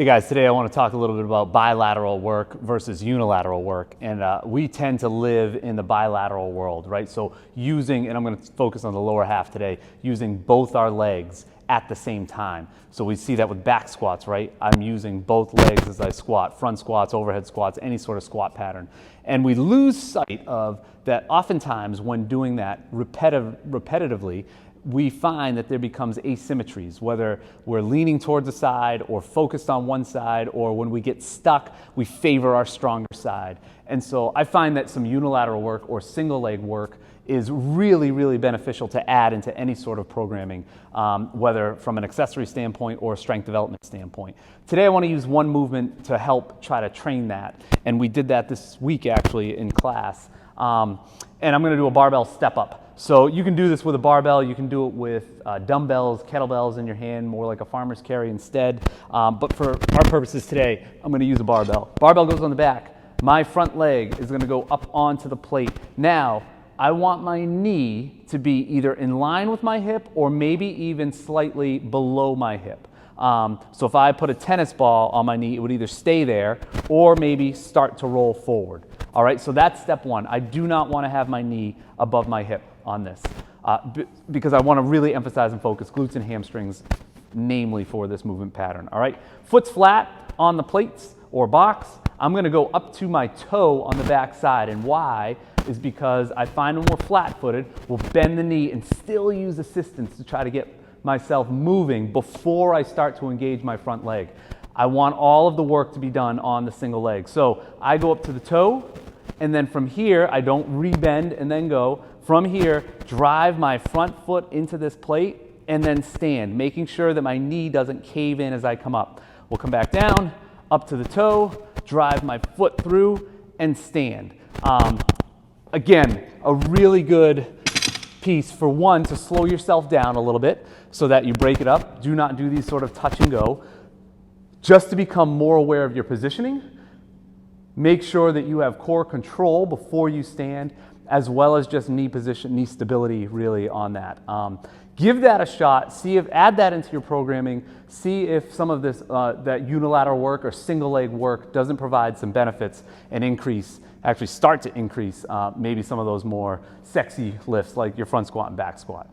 Hey guys, today I want to talk a little bit about bilateral work versus unilateral work. And we tend to live in the bilateral world, right? So using, and I'm going to focus on the lower half today, using both our legs at the same time. So we see that with back squats, right? I'm using both legs as I squat, front squats, overhead squats, any sort of squat pattern. And we lose sight of that oftentimes when doing that repetitively, we find that there becomes asymmetries, whether we're leaning towards the side or focused on one side, or when we get stuck, we favor our stronger side. And so I find that some unilateral work or single leg work is really, really beneficial to add into any sort of programming, whether from an accessory standpoint or a strength development standpoint. Today I want to use one movement to help try to train that. And we did that this week actually in class. And I'm going to do a barbell step up. So you can do this with a barbell, you can do it with dumbbells, kettlebells in your hand, more like a farmer's carry instead. But for our purposes today, I'm going to use a barbell. Barbell goes on the back. My front leg is going to go up onto the plate. Now, I want my knee to be either in line with my hip or maybe even slightly below my hip. So if I put a tennis ball on my knee, it would either stay there or maybe start to roll forward. All right, so that's step one. I do not want to have my knee above my hip on this because I want to really emphasize and focus glutes and hamstrings, namely for this movement pattern. All right, foot's flat on the plates or box. I'm going to go up to my toe on the back side, and why is because I find when we're flat-footed, we'll bend the knee and still use assistance to try to get myself moving before I start to engage my front leg. I want all of the work to be done on the single leg. So I go up to the toe, and then from here, I don't rebend and then go. From here, drive my front foot into this plate and then stand, making sure that my knee doesn't cave in as I come up. We'll come back down, up to the toe, drive my foot through, and stand. Again, a really good piece for one, to slow yourself down a little bit so that you break it up. Do not do these sort of touch and go. Just to become more aware of your positioning, make sure that you have core control before you stand, as well as just knee position, knee stability really on that. Give that a shot, add that into your programming, see if some of this, that unilateral work or single leg work doesn't provide some benefits and actually start to increase maybe some of those more sexy lifts like your front squat and back squat.